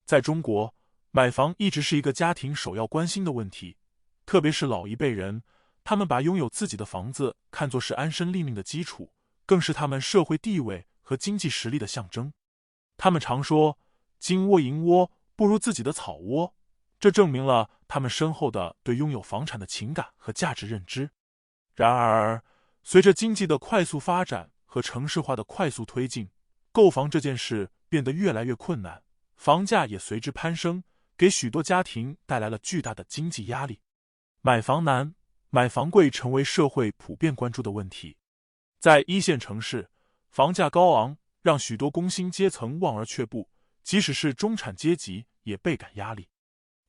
在中国，买房一直是一个家庭首要关心的问题，特别是老一辈人，他们把拥有自己的房子看作是安身立命的基础，更是他们社会地位和经济实力的象征。他们常说，金窝银窝不如自己的草窝，这证明了他们深厚的对拥有房产的情感和价值认知。然而，随着经济的快速发展和城市化的快速推进，购房这件事变得越来越困难，房价也随之攀升，给许多家庭带来了巨大的经济压力。买房难、买房贵成为社会普遍关注的问题。在一线城市，房价高昂，让许多工薪阶层望而却步，即使是中产阶级也倍感压力。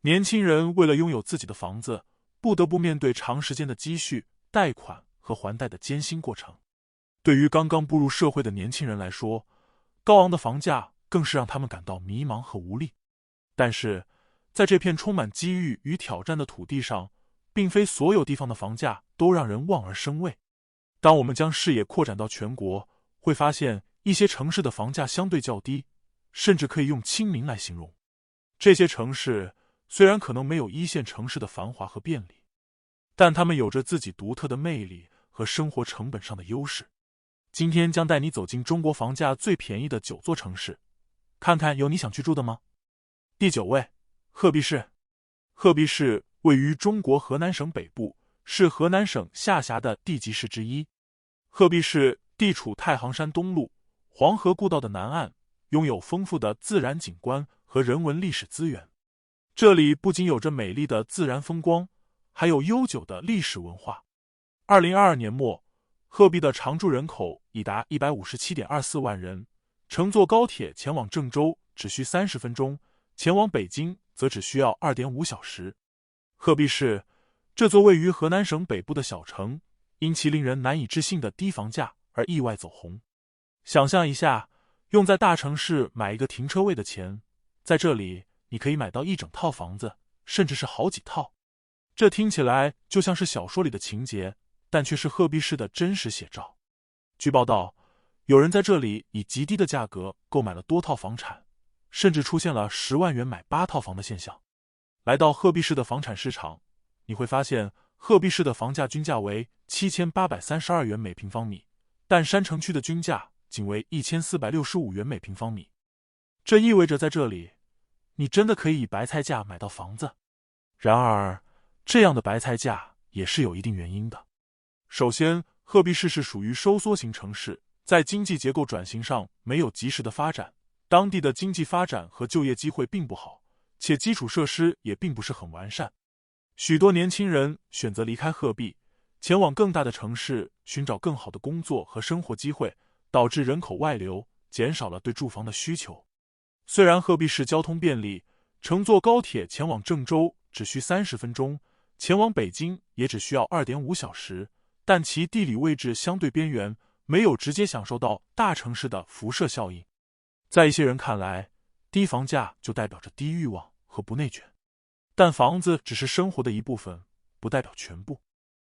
年轻人为了拥有自己的房子，不得不面对长时间的积蓄、贷款和还贷的艰辛过程。对于刚刚步入社会的年轻人来说，高昂的房价更是让他们感到迷茫和无力。但是，在这片充满机遇与挑战的土地上，并非所有地方的房价都让人望而生畏。当我们将视野扩展到全国，会发现一些城市的房价相对较低，甚至可以用亲民来形容。这些城市虽然可能没有一线城市的繁华和便利，但它们有着自己独特的魅力和生活成本上的优势。今天将带你走进中国房价最便宜的9座城市，看看有你想去住的吗？第9位，鹤壁市。鹤壁市位于中国河南省北部，是河南省下辖的地级市之一。鹤壁市地处太行山东麓、黄河故道的南岸，拥有丰富的自然景观和人文历史资源。这里不仅有着美丽的自然风光，还有悠久的历史文化。2022年末，鹤壁的常住人口已达157.24万人，乘坐高铁前往郑州只需30分钟，前往北京则只需要2.5小时。鹤壁市这座位于河南省北部的小城，因其令人难以置信的低房价而意外走红。想象一下，用在大城市买一个停车位的钱，在这里你可以买到一整套房子，甚至是好几套。这听起来就像是小说里的情节，但却是鹤壁市的真实写照。据报道，有人在这里以极低的价格购买了多套房产，甚至出现了10万元买8套房的现象。来到鹤壁市的房产市场，你会发现鹤壁市的房价均价为7832元每平方米，但山城区的均价仅为1465元每平方米。这意味着在这里，你真的可以以白菜价买到房子。然而，这样的白菜价也是有一定原因的。首先，鹤壁市是属于收缩型城市，在经济结构转型上没有及时的发展，当地的经济发展和就业机会并不好，且基础设施也并不是很完善。许多年轻人选择离开鹤壁，前往更大的城市寻找更好的工作和生活机会，导致人口外流，减少了对住房的需求。虽然鹤壁市交通便利，乘坐高铁前往郑州只需30分钟，前往北京也只需要2.5小时，但其地理位置相对边缘，没有直接享受到大城市的辐射效应。在一些人看来，低房价就代表着低欲望和不内卷，但房子只是生活的一部分，不代表全部。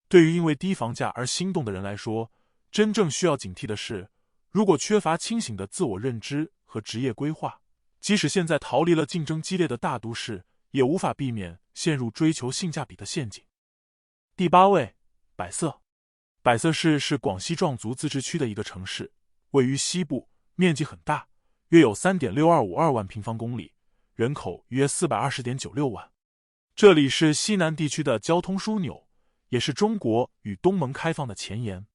对于因为低房价而心动的人来说，真正需要警惕的是，如果缺乏清醒的自我认知和职业规划，即使现在逃离了竞争激烈的大都市，也无法避免陷入追求性价比的陷阱。第8位，百色。百色市是广西壮族自治区的一个城市，位于西部，面积很大，约有 3.6252 万平方公里，人口约 420.96 万。这里是西南地区的交通枢纽，也是中国与东盟开放的前沿。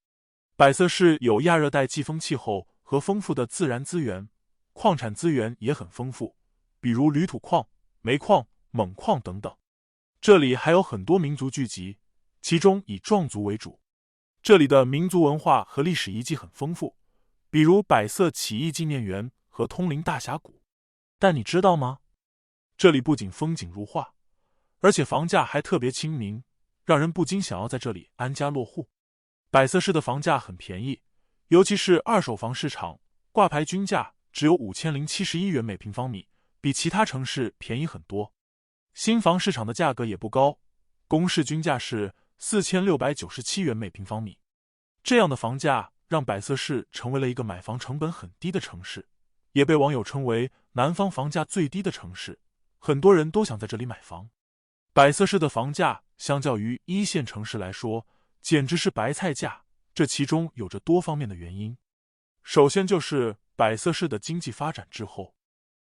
百色市有亚热带季风气候和丰富的自然资源，矿产资源也很丰富，比如铝土矿、煤矿、锰矿等等。这里还有很多民族聚集，其中以壮族为主。这里的民族文化和历史遗迹很丰富，比如百色起义纪念园和通灵大峡谷。但你知道吗？这里不仅风景如画，而且房价还特别亲民，让人不禁想要在这里安家落户。百色市的房价很便宜，尤其是二手房市场，挂牌均价只有5071元每平方米，比其他城市便宜很多。新房市场的价格也不高，公示均价是4697元每平方米。这样的房价让百色市成为了一个买房成本很低的城市，也被网友称为南方房价最低的城市，很多人都想在这里买房。百色市的房价相较于一线城市来说，简直是白菜价，这其中有着多方面的原因。首先就是百色市的经济发展滞后，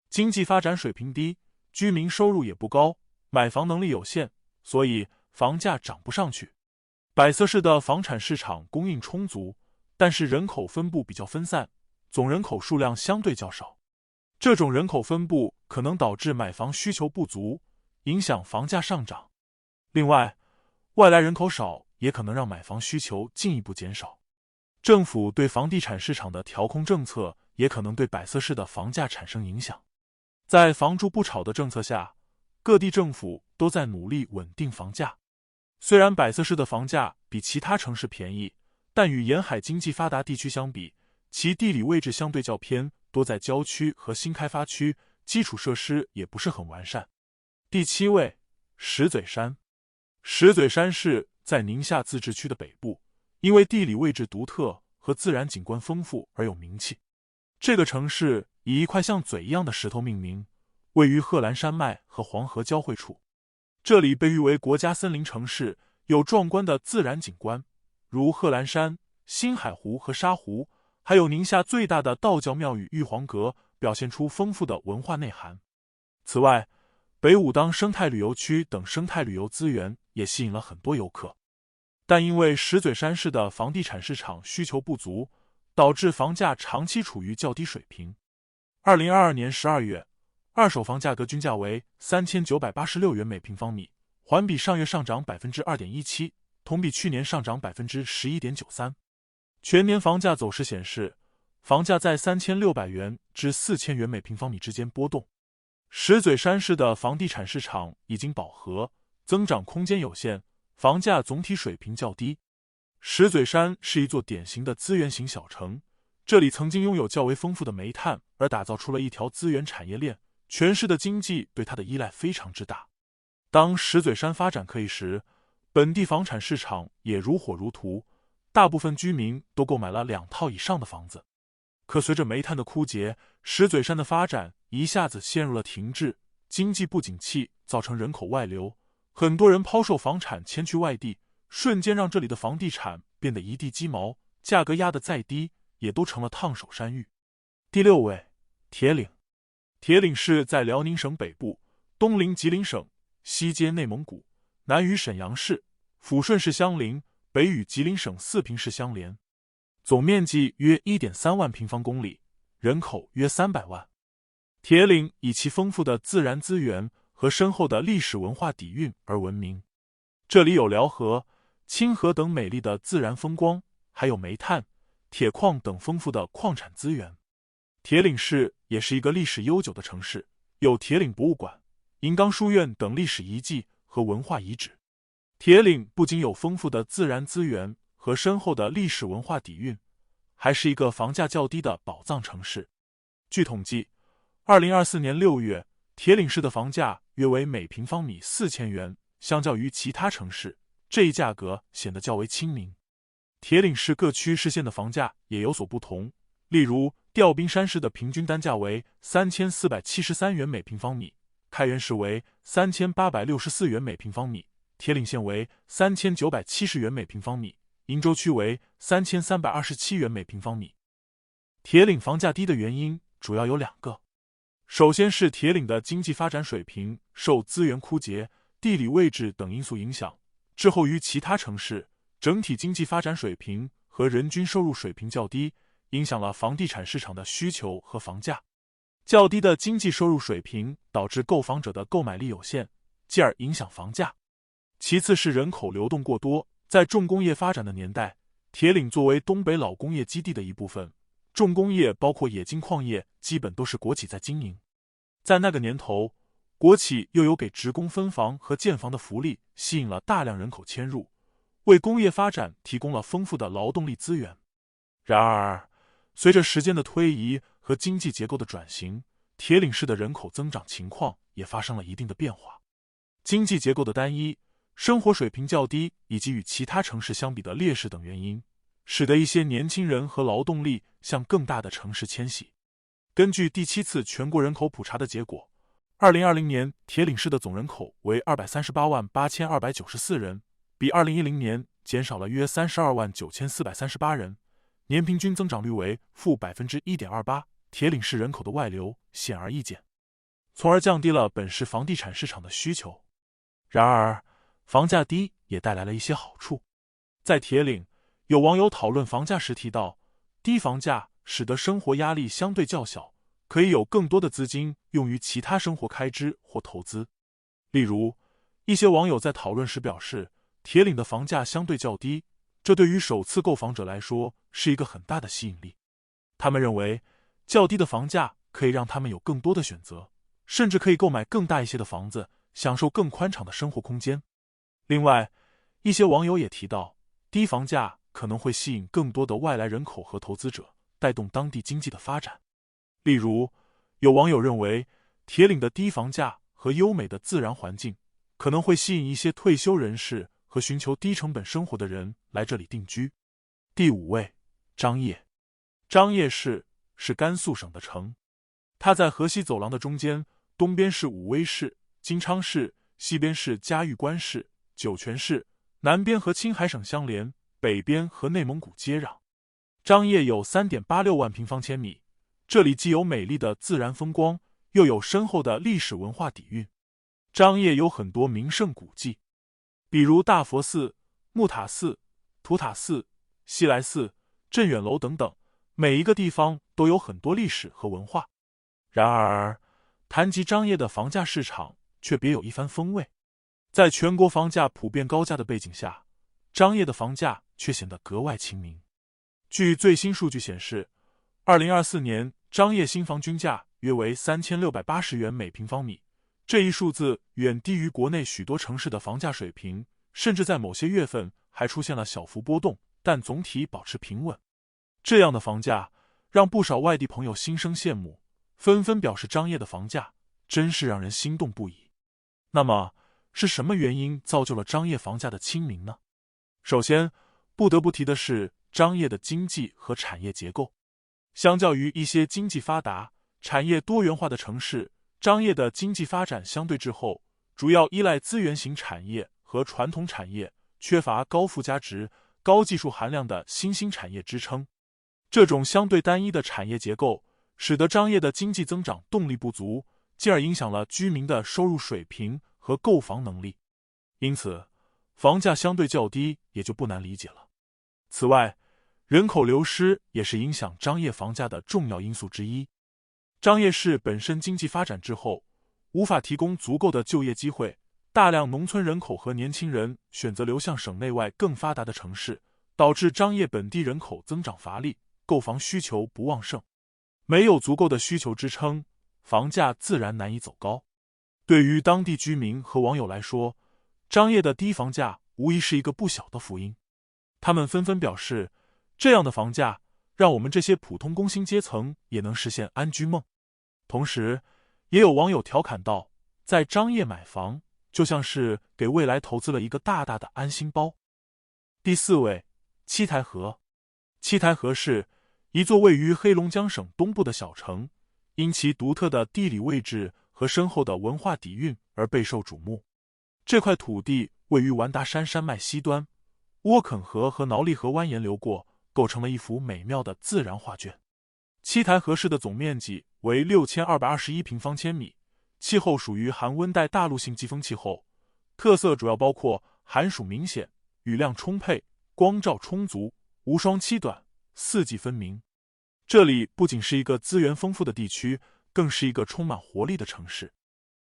经济发展水平低，居民收入也不高，买房能力有限，所以房价涨不上去。百色市的房产市场供应充足，但是人口分布比较分散，总人口数量相对较少。这种人口分布可能导致买房需求不足，影响房价上涨。另外，外来人口少，也可能让买房需求进一步减少。政府对房地产市场的调控政策也可能对百色市的房价产生影响。在房住不炒的政策下，各地政府都在努力稳定房价。虽然百色市的房价比其他城市便宜，但与沿海经济发达地区相比，其地理位置相对较偏，多在郊区和新开发区，基础设施也不是很完善。第7位，石嘴山。石嘴山是在宁夏自治区的北部，因为地理位置独特和自然景观丰富而有名气。这个城市以一块像嘴一样的石头命名，位于贺兰山脉和黄河交汇处。这里被誉为国家森林城市，有壮观的自然景观，如贺兰山、星海湖和沙湖，还有宁夏最大的道教庙宇玉皇阁，表现出丰富的文化内涵。此外，北武当生态旅游区等生态旅游资源也吸引了很多游客。但因为石嘴山市的房地产市场需求不足，导致房价长期处于较低水平。2022年12月，二手房价格均价为3986元每平方米，环比上月上涨 2.17%， 同比去年上涨 11.93%。全年房价走势显示，房价在3600元至4000元每平方米之间波动。石嘴山市的房地产市场已经饱和，增长空间有限，房价总体水平较低。石嘴山是一座典型的资源型小城，这里曾经拥有较为丰富的煤炭，而打造出了一条资源产业链，全市的经济对它的依赖非常之大。当石嘴山发展可以时，本地房产市场也如火如荼，大部分居民都购买了2套以上的房子。可随着煤炭的枯竭，石嘴山的发展一下子陷入了停滞，经济不景气造成人口外流，很多人抛售房产迁去外地，瞬间让这里的房地产变得一地鸡毛，价格压得再低也都成了烫手山芋。第6位，铁岭。铁岭市在辽宁省北部，东临吉林省，西接内蒙古，南与沈阳市、抚顺市相邻，北与吉林省四平市相连。总面积约 1.3 万平方公里，人口约300万。铁岭以其丰富的自然资源和深厚的历史文化底蕴而闻名。这里有辽河、清河等美丽的自然风光，还有煤炭、铁矿等丰富的矿产资源。铁岭市也是一个历史悠久的城市，有铁岭博物馆、银冈书院等历史遗迹和文化遗址。铁岭不仅有丰富的自然资源和深厚的历史文化底蕴，还是一个房价较低的宝藏城市。据统计，2024年6月，铁岭市的房价约为每平方米4000元，相较于其他城市，这一价格显得较为亲民。铁岭市各区市县的房价也有所不同，例如调兵山市的平均单价为3473元每平方米，开原市为3864元每平方米，铁岭县为3970元每平方米，鄞州区为3327元每平方米。铁岭房价低的原因主要有2个。首先是铁岭的经济发展水平受资源枯竭、地理位置等因素影响，滞后于其他城市，整体经济发展水平和人均收入水平较低，影响了房地产市场的需求和房价。较低的经济收入水平导致购房者的购买力有限，继而影响房价。其次是人口流动过多，在重工业发展的年代，铁岭作为东北老工业基地的一部分，重工业包括冶金矿业基本都是国企在经营。在那个年头，国企又有给职工分房和建房的福利，吸引了大量人口迁入，为工业发展提供了丰富的劳动力资源。然而，随着时间的推移和经济结构的转型，铁岭市的人口增长情况也发生了一定的变化。经济结构的单一、生活水平较低以及与其他城市相比的劣势等原因，使得一些年轻人和劳动力向更大的城市迁徙。根据第7次全国人口普查的结果，2020年铁岭市的总人口为2388294人，比2010年减少了约329438人，年平均增长率为-1.28%。铁岭市人口的外流显而易见，从而降低了本市房地产市场的需求。然而，房价低也带来了一些好处。在铁岭，有网友讨论房价时提到，低房价使得生活压力相对较小，可以有更多的资金用于其他生活开支或投资。例如，一些网友在讨论时表示，铁岭的房价相对较低，这对于首次购房者来说是一个很大的吸引力。他们认为，较低的房价可以让他们有更多的选择，甚至可以购买更大一些的房子，享受更宽敞的生活空间。另外，一些网友也提到，低房价可能会吸引更多的外来人口和投资者，带动当地经济的发展。例如，有网友认为，铁岭的低房价和优美的自然环境可能会吸引一些退休人士和寻求低成本生活的人来这里定居。第5位，张掖。张掖市是甘肃省的城，它在河西走廊的中间，东边是武威市、金昌市，西边是嘉峪关市、酒泉市，南边和青海省相连，北边和内蒙古接壤。张掖有 3.86 万平方千米，这里既有美丽的自然风光，又有深厚的历史文化底蕴。张掖有很多名胜古迹，比如大佛寺、木塔寺、图塔寺、西来寺、镇远楼等等，每一个地方都有很多历史和文化。然而，谈及张掖的房价市场，却别有一番风味。在全国房价普遍高价的背景下，张掖的房价却显得格外亲民。据最新数据显示，2024年张掖新房均价约为3680元每平方米，这一数字远低于国内许多城市的房价水平，甚至在某些月份还出现了小幅波动，但总体保持平稳。这样的房价让不少外地朋友心生羡慕，纷纷表示张掖的房价真是让人心动不已。那么，是什么原因造就了张掖房价的亲民呢？首先，不得不提的是张掖的经济和产业结构。相较于一些经济发达、产业多元化的城市，张掖的经济发展相对滞后，主要依赖资源型产业和传统产业，缺乏高附加值、高技术含量的新兴产业支撑。这种相对单一的产业结构，使得张掖的经济增长动力不足，进而影响了居民的收入水平和购房能力。因此，房价相对较低也就不难理解了。此外，人口流失也是影响张掖房价的重要因素之一。张掖市本身经济发展滞后，无法提供足够的就业机会，大量农村人口和年轻人选择流向省内外更发达的城市，导致张掖本地人口增长乏力，购房需求不旺盛。没有足够的需求支撑，房价自然难以走高。对于当地居民和网友来说，张掖的低房价无疑是一个不小的福音。他们纷纷表示，这样的房价让我们这些普通工薪阶层也能实现安居梦。同时，也有网友调侃道，在张掖买房就像是给未来投资了一个大大的安心包。第4位，七台河。七台河是一座位于黑龙江省东部的小城，因其独特的地理位置和深厚的文化底蕴而备受瞩目。这块土地位于完达山山脉西端，窝垦河和挠力河蜿蜒流过，构成了一幅美妙的自然画卷。七台河市的总面积为6221平方千米，气候属于寒温带大陆性季风气候，特色主要包括寒暑明显、雨量充沛、光照充足、无霜期短、四季分明。这里不仅是一个资源丰富的地区，更是一个充满活力的城市。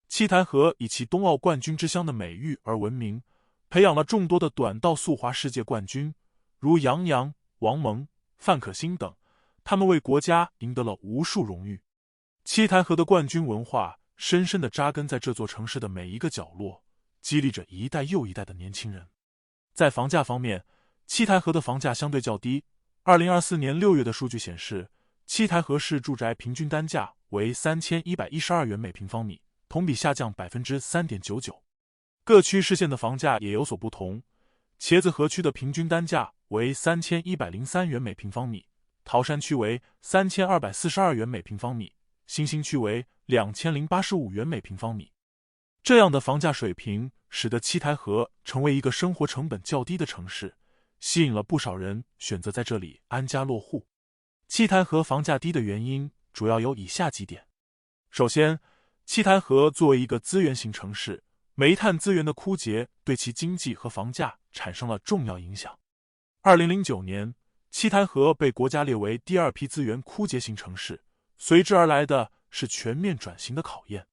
七台河以其冬奥冠军之乡的美誉而闻名，培养了众多的短道速滑世界冠军，如杨洋、王蒙、范可新等，他们为国家赢得了无数荣誉。七台河的冠军文化深深地扎根在这座城市的每一个角落，激励着一代又一代的年轻人。在房价方面，七台河的房价相对较低。2024年6月的数据显示，七台河市住宅平均单价为3112元每平方米，同比下降 3.99%。各区市县的房价也有所不同，茄子河区的平均单价为3103元每平方米，桃山区为3242元每平方米，新兴区为2085元每平方米。这样的房价水平使得七台河成为一个生活成本较低的城市，吸引了不少人选择在这里安家落户。七台河房价低的原因主要有以下几点。首先，七台河作为一个资源型城市，煤炭资源的枯竭对其经济和房价产生了重要影响。2009年，七台河被国家列为第二批资源枯竭型城市，随之而来的是全面转型的考验。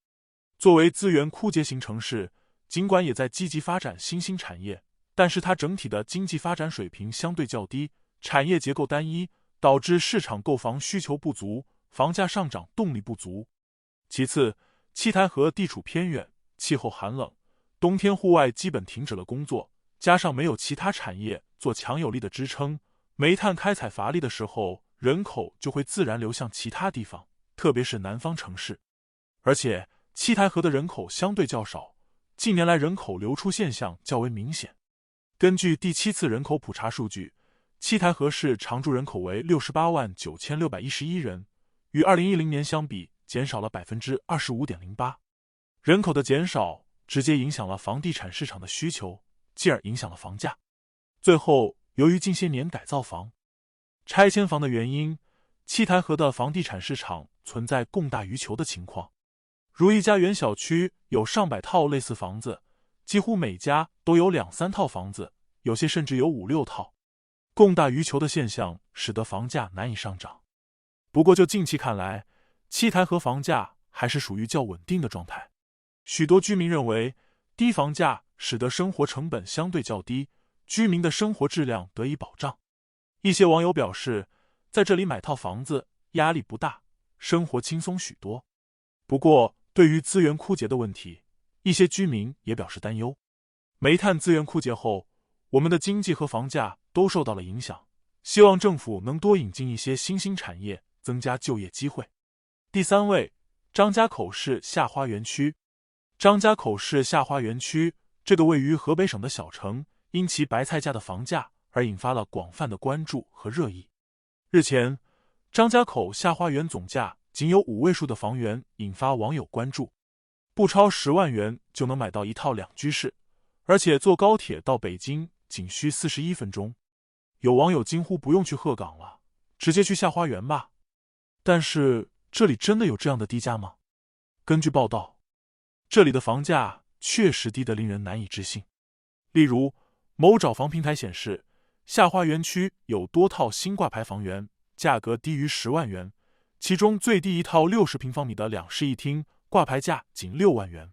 作为资源枯竭型城市，尽管也在积极发展新兴产业，但是它整体的经济发展水平相对较低，产业结构单一，导致市场购房需求不足，房价上涨动力不足。其次，七台河地处偏远，气候寒冷，冬天户外基本停止了工作，加上没有其他产业做强有力的支撑，煤炭开采乏力的时候，人口就会自然流向其他地方，特别是南方城市。而且七台河的人口相对较少，近年来人口流出现象较为明显。根据第7次人口普查数据，七台河市常住人口为689611人，与2010年相比减少了 25.08%。 人口的减少直接影响了房地产市场的需求，进而影响了房价。最后，由于近些年改造房、拆迁房的原因，七台河的房地产市场存在供大于求的情况。如一家原小区有上百套类似房子，几乎每家都有2-3套房子，有些甚至有5-6套。供大于求的现象使得房价难以上涨。不过就近期看来，七台河房价还是属于较稳定的状态。许多居民认为，低房价使得生活成本相对较低，居民的生活质量得以保障。一些网友表示，在这里买套房子压力不大，生活轻松许多。不过对于资源枯竭的问题，一些居民也表示担忧。煤炭资源枯竭后，我们的经济和房价都受到了影响，希望政府能多引进一些新兴产业，增加就业机会。第3位，张家口市下花园区。张家口市下花园区这个位于河北省的小城，因其白菜价的房价而引发了广泛的关注和热议。日前，张家口下花园总价仅有5位数的房源引发网友关注，不超10万元就能买到一套2居室，而且坐高铁到北京仅需41分钟。有网友惊呼，不用去鹤岗了，直接去下花园吧。但是这里真的有这样的低价吗？根据报道，这里的房价确实低得令人难以置信。例如，某找房平台显示，下花园区有多套新挂牌房源，价格低于10万元，其中最低一套60平方米的2室1厅，挂牌价仅6万元，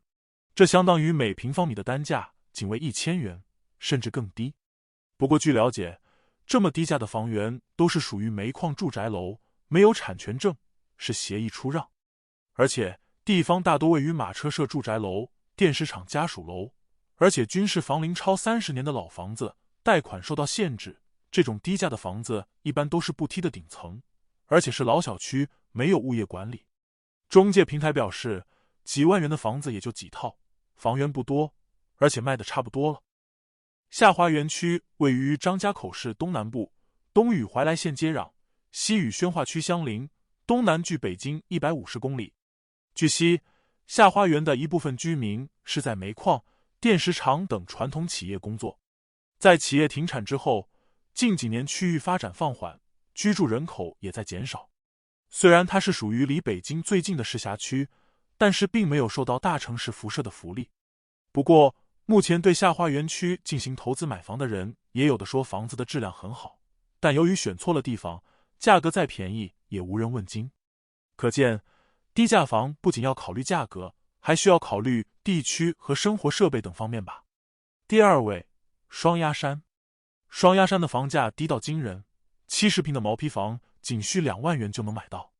这相当于每平方米的单价仅为1000元，甚至更低。不过据了解，这么低价的房源都是属于煤矿住宅楼，没有产权证，是协议出让。而且地方大多位于马车社住宅楼、电石厂家属楼，而且均是房龄超30年的老房子，贷款受到限制。这种低价的房子一般都是不梯的顶层，而且是老小区，没有物业管理。中介平台表示，几万元的房子也就几套，房源不多，而且卖的差不多了。下花园区位于张家口市东南部，东与怀来县接壤，西与宣化区相邻，东南距北京150公里。据悉，下花园的一部分居民是在煤矿、电石厂等传统企业工作。在企业停产之后，近几年区域发展放缓，居住人口也在减少。虽然它是属于离北京最近的市辖区，但是并没有受到大城市辐射的福利。不过，目前对下花园区进行投资买房的人，也有的说房子的质量很好，但由于选错了地方，价格再便宜也无人问津。可见，低价房不仅要考虑价格，还需要考虑地区和生活设备等方面吧。第2位，双鸭山。双鸭山的房价低到惊人，70平的毛坯房仅需2万元就能买到。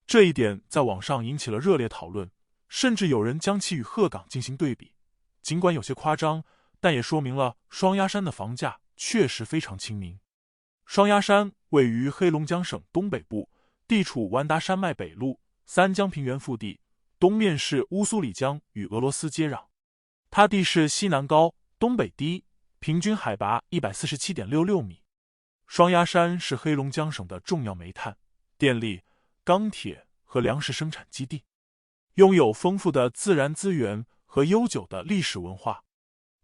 这一点在网上引起了热烈讨论，甚至有人将其与鹤岗进行对比。尽管有些夸张，但也说明了双鸭山的房价确实非常亲民。双鸭山位于黑龙江省东北部，地处完达山脉北麓，三江平原腹地，东面是乌苏里江与俄罗斯接壤。它地势西南高，东北低，平均海拔147.66米。双鸭山是黑龙江省的重要煤炭、电力、钢铁和和粮食生产基地，拥有丰富的自然资源和悠久的历史文化。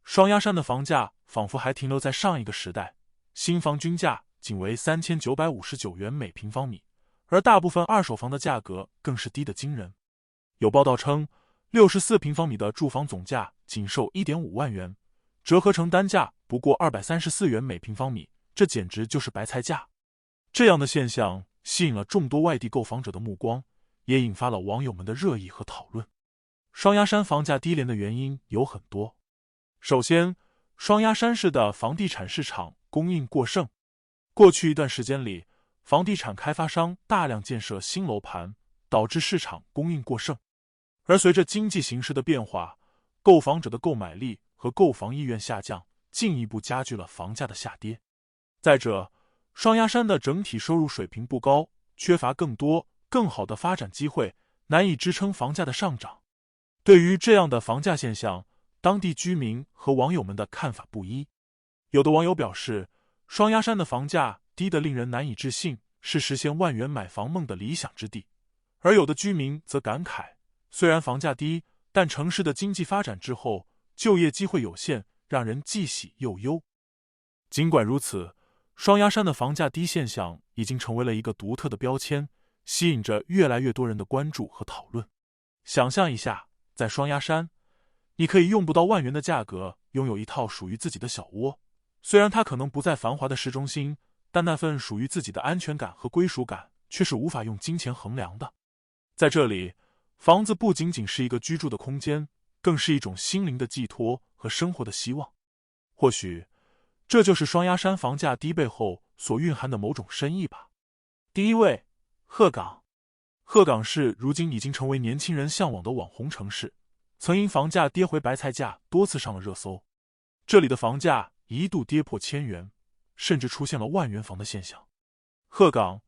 双鸭山的房价仿佛还停留在上一个时代，新房均价仅为3959元每平方米，而大部分二手房的价格更是低得惊人。有报道称，64平方米的住房总价仅售 1.5 万元，折合成单价不过234元每平方米，这简直就是白菜价。这样的现象吸引了众多外地购房者的目光，也引发了网友们的热议和讨论。双鸭山房价低廉的原因有很多。首先，双鸭山市的房地产市场供应过剩。过去一段时间里，房地产开发商大量建设新楼盘，导致市场供应过剩。而随着经济形势的变化，购房者的购买力和购房意愿下降，进一步加剧了房价的下跌。再者，双鸭山的整体收入水平不高，缺乏更多更好的发展机会，难以支撑房价的上涨。对于这样的房价现象，当地居民和网友们的看法不一。有的网友表示，双鸭山的房价低得令人难以置信，是实现万元买房梦的理想之地。而有的居民则感慨，虽然房价低，但城市的经济发展滞后，就业机会有限，让人既喜又忧。尽管如此，双鸭山的房价低现象已经成为了一个独特的标签，吸引着越来越多人的关注和讨论。想象一下，在双鸭山，你可以用不到万元的价格拥有一套属于自己的小窝，虽然它可能不在繁华的市中心，但那份属于自己的安全感和归属感却是无法用金钱衡量的。在这里，房子不仅仅是一个居住的空间，更是一种心灵的寄托和生活的希望。或许，这就是双鸭山房价低背后所蕴含的某种深意吧。第一位，鹤岗。鹤岗市如今已经成为年轻人向往的网红城市，曾因房价跌回白菜价多次上了热搜。这里的房价一度跌破1000元，甚至出现了万元房的现象。鹤岗，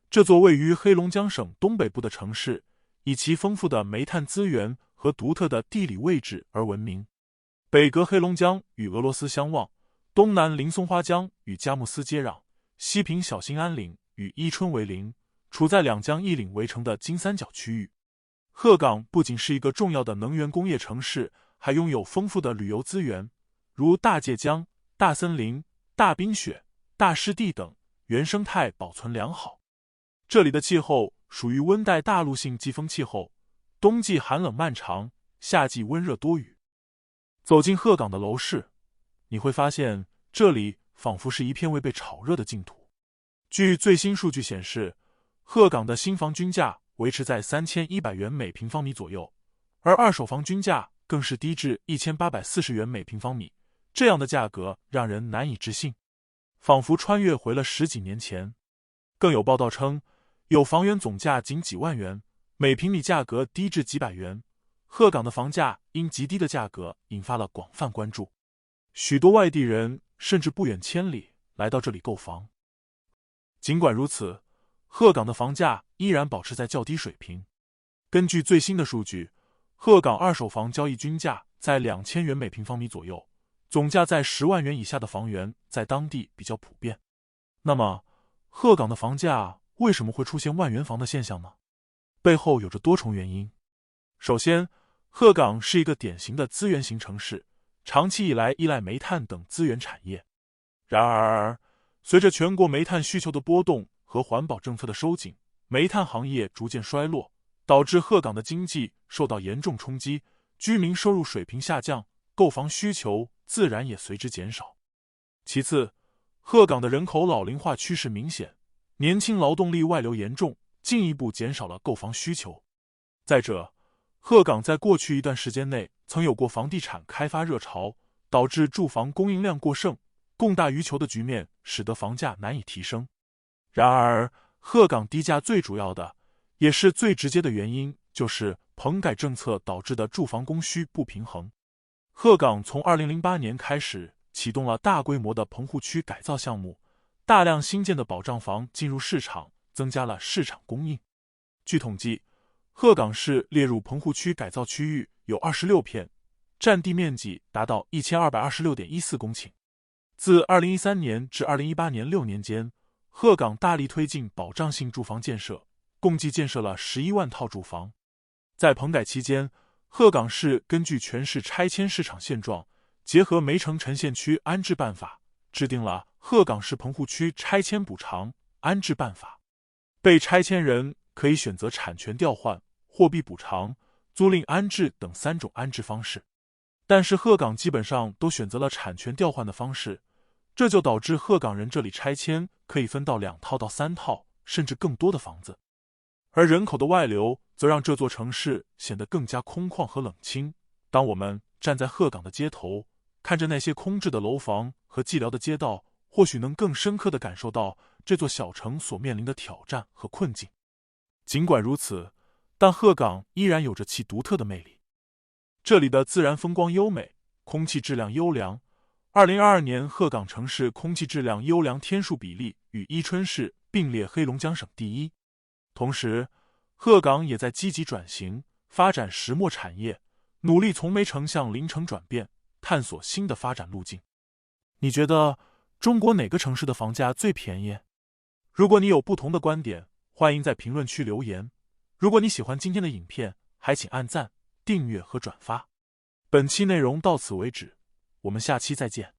这座位于黑龙江省东北部的城市，以其丰富的煤炭资源和独特的地理位置而闻名。北隔黑龙江与俄罗斯相望，东南临松花江与佳木斯接壤，西凭小兴安岭与伊春为邻，处在两江一岭围成的金三角区域。鹤岗不仅是一个重要的能源工业城市，还拥有丰富的旅游资源，如大界江、大森林、大冰雪、大湿地等，原生态保存良好。这里的气候属于温带大陆性季风气候，冬季寒冷漫长，夏季温热多雨。走进鹤岗的楼市，你会发现这里仿佛是一片未被炒热的净土。据最新数据显示，鹤岗的新房均价维持在3100元每平方米左右，而二手房均价更是低至1840元每平方米，这样的价格让人难以置信，仿佛穿越回了10几年前。更有报道称，有房源总价仅几万元，每平米价格低至几百元。鹤岗的房价因极低的价格引发了广泛关注，许多外地人甚至不远千里来到这里购房。尽管如此，鹤岗的房价依然保持在较低水平。根据最新的数据，鹤岗二手房交易均价在2000元每平方米左右，总价在10万元以下的房源在当地比较普遍。那么，鹤岗的房价为什么会出现万元房的现象呢？背后有着多重原因。首先，鹤岗是一个典型的资源型城市，长期以来依赖煤炭等资源产业。然而，随着全国煤炭需求的波动和环保政策的收紧，煤炭行业逐渐衰落，导致鹤岗的经济受到严重冲击，居民收入水平下降，购房需求自然也随之减少。其次，鹤岗的人口老龄化趋势明显，年轻劳动力外流严重，进一步减少了购房需求。再者，鹤岗在过去一段时间内曾有过房地产开发热潮，导致住房供应量过剩，供大于求的局面使得房价难以提升。然而，鹤岗低价最主要的，也是最直接的原因，就是棚改政策导致的住房供需不平衡。鹤岗从2008年开始启动了大规模的棚户区改造项目，大量新建的保障房进入市场，增加了市场供应。据统计，鹤岗市列入棚户区改造区域有26片，占地面积达到1226.14公顷。自2013年至2018年6年间，鹤岗大力推进保障性住房建设，共计建设了11万套住房。在棚改期间，鹤岗市根据全市拆迁市场现状，结合梅城陈县区安置办法，制定了鹤岗市棚户区拆迁补偿安置办法。被拆迁人可以选择产权调换、货币补偿、租赁安置等3种安置方式，但是鹤岗基本上都选择了产权调换的方式，这就导致鹤岗人这里拆迁可以分到2套到3套，甚至更多的房子。而人口的外流则让这座城市显得更加空旷和冷清。当我们站在鹤岗的街头，看着那些空置的楼房和寂寥的街道，或许能更深刻地感受到这座小城所面临的挑战和困境。尽管如此，但鹤岗依然有着其独特的魅力。这里的自然风光优美，空气质量优良。2022年鹤岗城市空气质量优良天数比例与伊春市并列黑龙江省第一。同时，鹤岗也在积极转型，发展石墨产业，努力从煤城向林城转变，探索新的发展路径。你觉得中国哪个城市的房价最便宜？如果你有不同的观点，欢迎在评论区留言。如果你喜欢今天的影片，还请按赞、订阅和转发。本期内容到此为止，我们下期再见。